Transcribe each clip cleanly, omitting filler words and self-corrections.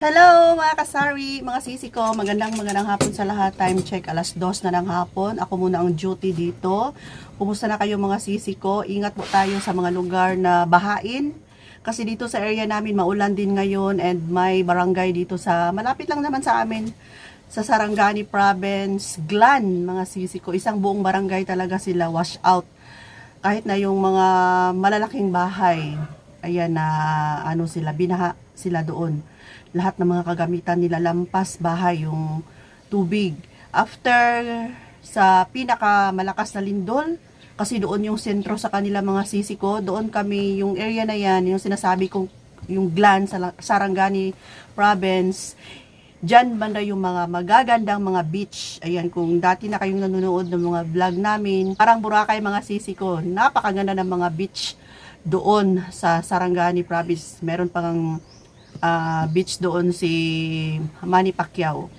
Hello mga kasari, mga sisi ko, magandang hapon sa lahat. Time check, alas 2 na ng hapon. Ako muna ang duty dito. Kumusta na kayo mga sisi ko? Ingat po tayo sa mga lugar na bahain. Kasi dito sa area namin maulan din ngayon and may barangay dito sa, malapit lang naman sa amin, sa Sarangani Province, Glan mga sisi ko. Isang buong barangay talaga sila wash out. Kahit na yung mga malalaking bahay, ayan na sila, binaha sila doon. Lahat ng mga kagamitan nila lampas bahay yung tubig. After sa pinakamalakas na lindol, kasi doon yung sentro sa kanila mga sisi ko, doon kami, yung area na yan, yung sinasabi kong yung Glan sa Sarangani Province, dyan banda yung mga magagandang mga beach. Ayan, kung dati na kayong nanonood ng mga vlog namin, parang Boracay mga sisi ko, napakaganda ng mga beach doon sa Sarangani Province. Meron pang beach doon si Manny Pacquiao.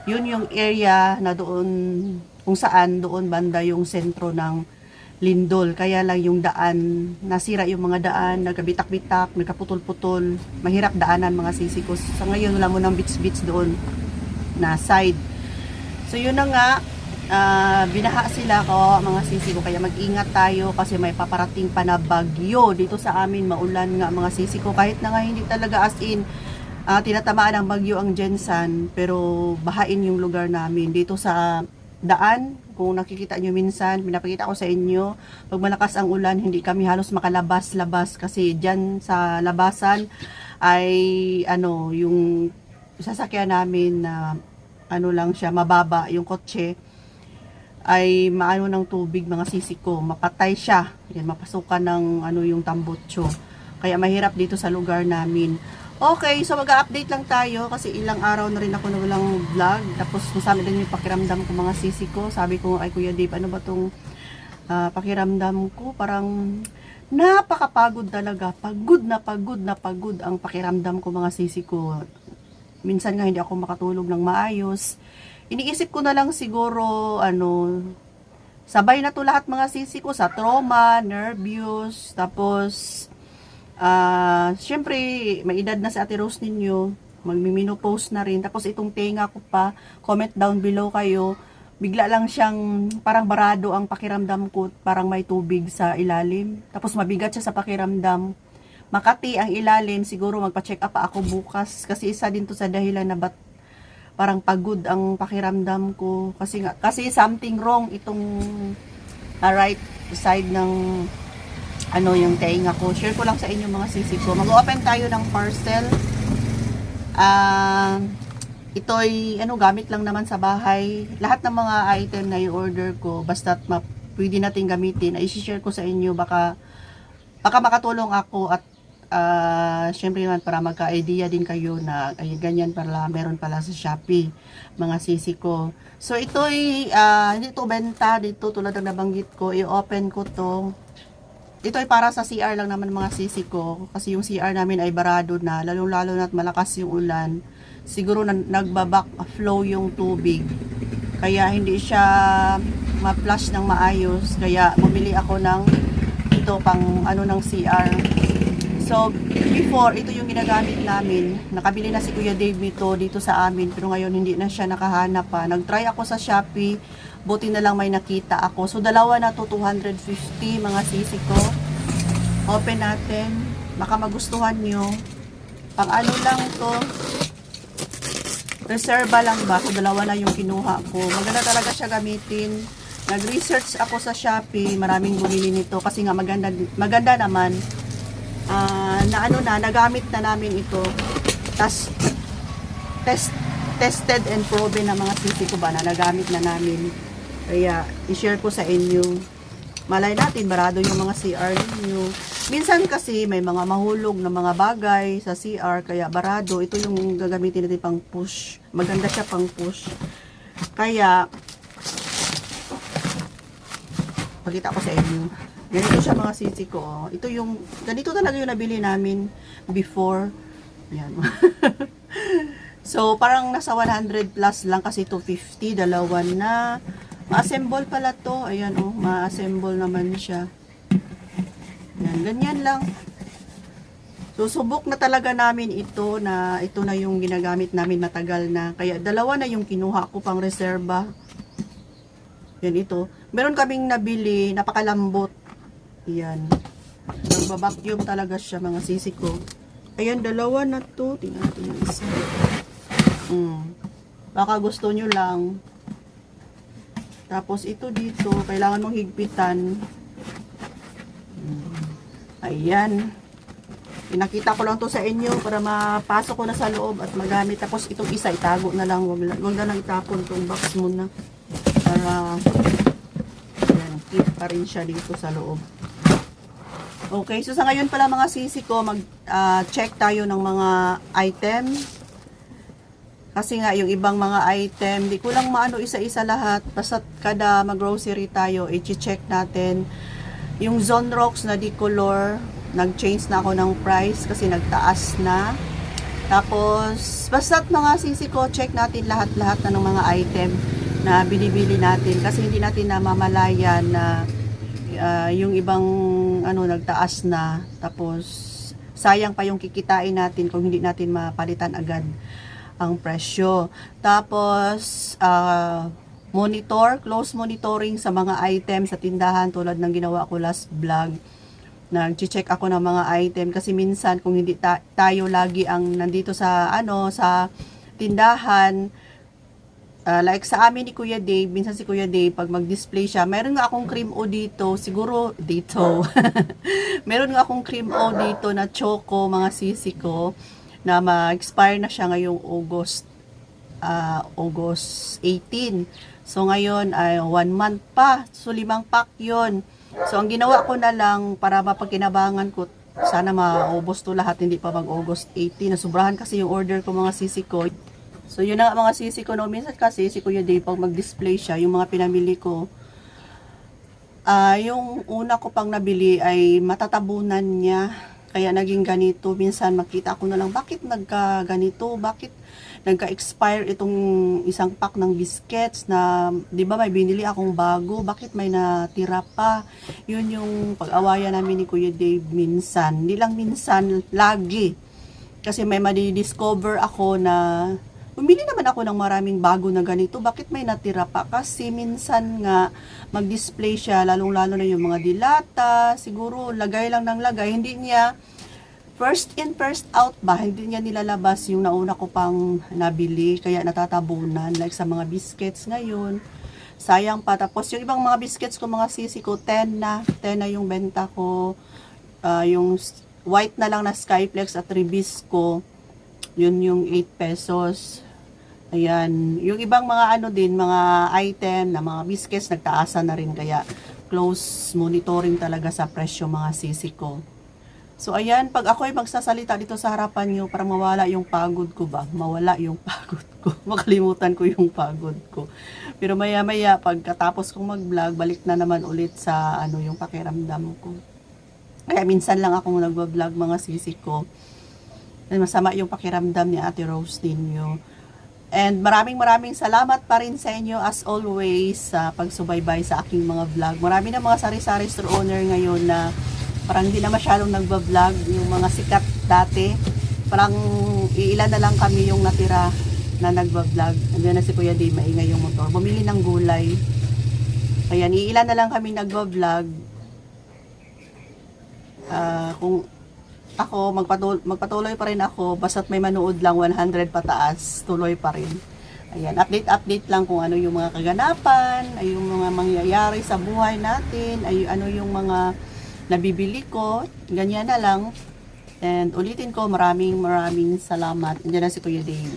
Yun yung area na doon, kung saan doon banda yung sentro ng lindol. Kaya lang yung daan, nasira yung mga daan, nagkabitak-bitak, nagkaputol-putol, mahirap daanan mga sisi ko. Sa ngayon wala mo ng beach doon na side. So yun na nga, binaha sila ko mga sisi ko, kaya mag-ingat tayo kasi may paparating pa na bagyo dito sa amin. Maulan nga mga sisi ko, kahit na nga hindi talaga as in tinatamaan ng bagyo ang Jensan, pero bahain yung lugar namin dito sa daan. Kung nakikita nyo minsan, pinapakita ko sa inyo, pag malakas ang ulan hindi kami halos makalabas-labas kasi dyan sa labasan ay yung sasakyan namin na lang siya, mababa yung kotse, ay maano ng tubig mga sisi ko, mapatay siya. Yan, mapasukan ng yung tambutso. Kaya mahirap dito sa lugar namin. Okay, so mag-update lang tayo kasi ilang araw na rin ako na walang vlog. Tapos masama din yung pakiramdam ko mga sisi ko. Sabi ko ay Kuya Dave, ano ba tong pakiramdam ko? Parang napakapagod talaga. Pagod na pagod ang pakiramdam ko mga sisi ko. Minsan nga hindi ako makatulog ng maayos. Iniisip ko na lang siguro, sabay na to lahat mga sisi ko, sa trauma, nervous, tapos, syempre, may edad na si Ate Rose ninyo, magmi-menopause na rin, tapos itong tenga ko pa, comment down below kayo, bigla lang siyang, parang barado ang pakiramdam ko, parang may tubig sa ilalim, tapos mabigat siya sa pakiramdam, Makati ang ilalim, siguro magpa-check up pa ako bukas, kasi isa din to sa dahilan na parang pagod ang pakiramdam ko kasi something wrong itong right side ng yung tenga ko. Share ko lang sa inyo mga sisi ko. Mag-open tayo ng parcel. Ito'y gamit lang naman sa bahay. Lahat ng mga item na i-order ko basta pwede natin gamitin ay i-share ko sa inyo, baka makatulong ako at syempre naman para magka-idea din kayo na ay ganyan pala, meron pala sa Shopee mga sisi ko. So ito'y hindi to benta dito tulad ng nabanggit ko, i-open ko to. Ito ay para sa CR lang naman mga sisi ko kasi yung CR namin ay barado na, lalo na at malakas yung ulan. Siguro nagbaback flow yung tubig kaya hindi siya ma-flush ng maayos, kaya bumili ako ng ito pang ng CR. So, before, ito yung ginagamit namin. Nakabili na si Kuya Dave dito sa amin, pero ngayon hindi na siya nakahanap pa. Nag-try ako sa Shopee, buti na lang may nakita ako. So, dalawa na to, 250 mga sisi ko. Open natin. Baka magustuhan nyo. Pang lang to. Reserva lang ba? So, dalawa na yung kinuha ko. Maganda talaga siya gamitin. Nag-research ako sa Shopee. Maraming bumili nito kasi nga maganda naman. Nagamit na namin ito. Tas tested and proven na mga sisi ko ba na nagamit na namin. Kaya i-share ko sa inyo. Malay natin barado yung mga CR ninyo. Minsan kasi may mga mahulog na mga bagay sa CR kaya barado. Ito yung gagamitin natin pang push. Maganda siya pang push. Kaya pakita ko sa inyo. Ganito siya mga sisi ko. Ito yung, ganito talaga yung nabili namin before. Yan. So, parang nasa 100 plus lang kasi 250. Dalawa na. Ma-assemble pala to. Ayan ma-assemble naman siya. Yan, ganyan lang. So, subok na talaga namin ito na yung ginagamit namin matagal na. Kaya, dalawa na yung kinuha ko pang reserba. Yan ito. Meron kaming nabili, napakalambot. Yan. Nagbabacuum talaga siya, mga sisi ko. Ayan, dalawa na to. Tingnan natin yung isa. Baka gusto nyo lang. Tapos, ito dito, kailangan mong higpitan. Ayan. Pinakita ko lang to sa inyo para mapasok ko na sa loob at magamit. Tapos itong isa itago na lang. Wag na lang itapon itong box muna. Para ayan, keep pa rin siya dito sa loob. Okay, so sa ngayon pala mga sisi ko, mag-check tayo ng mga item. Kasi nga yung ibang mga item, di ko lang maano isa-isa lahat. Basta kada mag-grocery tayo, i-check natin. Yung Zonrox na Dicolor, nag-change na ako ng price kasi nagtaas na. Tapos, basta't mga sisi ko, check natin lahat-lahat na ng mga item na binibili natin. Kasi hindi natin namamalayan na yung ibang nagtaas na. Tapos, sayang pa yung kikitain natin kung hindi natin mapalitan agad ang presyo. Tapos, close monitoring sa mga items sa tindahan tulad ng ginawa ko last vlog. Nag-check ako ng mga item kasi minsan kung hindi tayo lagi ang nandito sa sa tindahan, like sa amin ni Kuya Dave, minsan si Kuya Dave pag mag-display siya, meron nga akong cream o dito, siguro dito. Meron nga akong cream o dito na choco, mga sisi ko, na ma-expire na siya ngayong August 18. So, ngayon ay 1 month pa. So, 5 pack yun. So, ang ginawa ko na lang para mapagkinabangan ko, sana maubos to lahat, hindi pa mag-August 18. Nasubrahan kasi yung order ko mga sisi ko. So, yun na mga sisi ko. No? Minsan kasi si Kuya Dave, pag mag-display siya, yung mga pinamili ko, yung una ko pang nabili ay matatabunan niya. Kaya naging ganito. Minsan makita ko na lang, bakit nagka-ganito? Bakit nagka-expire itong isang pack ng biscuits na, di ba may binili akong bago, bakit may natira pa? Yun yung pag-awayan namin ni Kuya Dave minsan. Hindi lang minsan, lagi. Kasi may madidiscover ako na, bumili naman ako ng maraming bago na ganito, bakit may natira pa? Kasi minsan nga, mag-display siya, lalong-lalo na yung mga dilata, siguro lagay lang ng lagay, hindi niya, first in, first out ba? Hindi niya nilalabas yung nauna ko pang nabili. Kaya natatabunan. Like sa mga biscuits ngayon. Sayang pa. Tapos yung ibang mga biscuits ko, mga sisi ko, 10 na. 10 na yung benta ko. Yung white na lang na Skyflex at Ribisco. Yun yung 8 pesos. Ayan. Yung ibang mga mga item na mga biscuits, nagtaasan na rin. Kaya close monitoring talaga sa presyo mga sisi ko. So, ayan, pag ako ay magsasalita dito sa harapan nyo, para mawala yung pagod ko ba? Mawala yung pagod ko. Makalimutan ko yung pagod ko. Pero maya-maya, pagkatapos kong mag-vlog, balik na naman ulit sa yung pakiramdam ko. Kaya minsan lang akong nag-vlog mga sisi ko. Masama yung pakiramdam ni Ate Rose ninyo. And maraming salamat pa rin sa inyo as always sa pagsubaybay sa aking mga vlog. Marami na mga sari-sari store owner ngayon na parang hindi na masyadong nagbablog yung mga sikat dati. Parang iilan na lang kami yung natira na nagbablog. Andiyan na si Kuya Dave, maingay yung motor. Bumili ng gulay. Ayan, iilan na lang kami nagbablog. Kung ako, magpatuloy pa rin ako, basta't may manood lang 100 pataas, tuloy pa rin. Ayan, update lang kung ano yung mga kaganapan, ay yung mga mangyayari sa buhay natin, ay ano yung mga nabibili ko, ganyan na lang. And ulitin ko, maraming salamat. Andiyan na si Kuya Dave.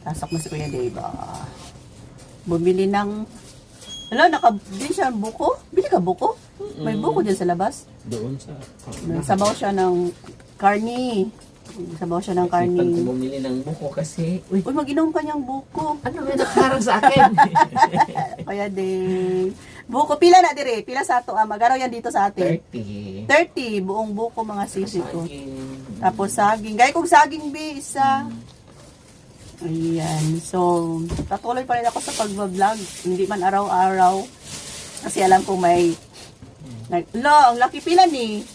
Tasok mo si Kuya Dave. Bumili ng, nakabili siya ng buko? Bili ka buko? May buko dyan sa labas? Doon sa... Sabaw siya ng karni. Sabaw siya ng karni. Pag bumili ng buko kasi... Uy, mag-inom ka niyang buko. Ano may nakaharang sa akin? Kaya din. Buko, pila na dire. Pila sa ato. Magaraw yan dito sa atin. 30. 30. Buong buko mga sisi ko. Saging. Tapos saging. Gaya kong saging, be, isa. Ayan. So, patuloy pa rin ako sa pag-vlog. Hindi man araw-araw. Kasi alam ko may... ang laki pila ni.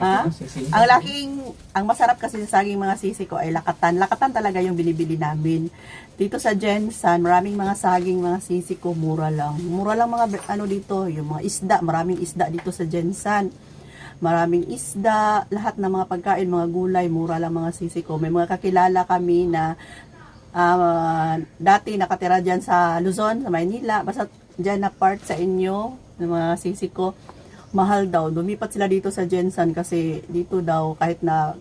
Ha? Ang laking, ang masarap kasi sa saging mga sisi ko ay lakatan. Lakatan talaga yung binibili namin. Dito sa Jensan, maraming mga saging mga sisi ko, mura lang. Mura lang mga ano dito, yung mga isda, maraming isda dito sa Jensan. Maraming isda, lahat ng mga pagkain, mga gulay, mura lang mga sisi ko. May mga kakilala kami na dati nakatira dyan sa Luzon, sa Maynila, basta dyan na part sa inyo, ng mga sisi ko, mahal daw. Lumipat sila dito sa Jensan kasi dito daw kahit na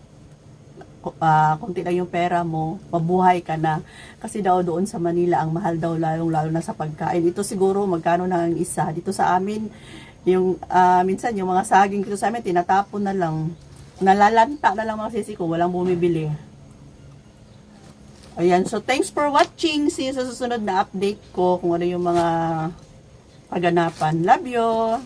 konti lang yung pera mo, mabuhay ka na. Kasi daw doon sa Manila, ang mahal daw lalo na sa pagkain. Ito siguro magkano na ang isa. Dito sa amin, yung minsan yung mga saging dito sa amin, tinatapon na lang. Nalalanta na lang mga sisi ko, walang bumibili. Ayan, so thanks for watching. See you sa susunod na update ko kung ano yung mga kaganapan. Love you!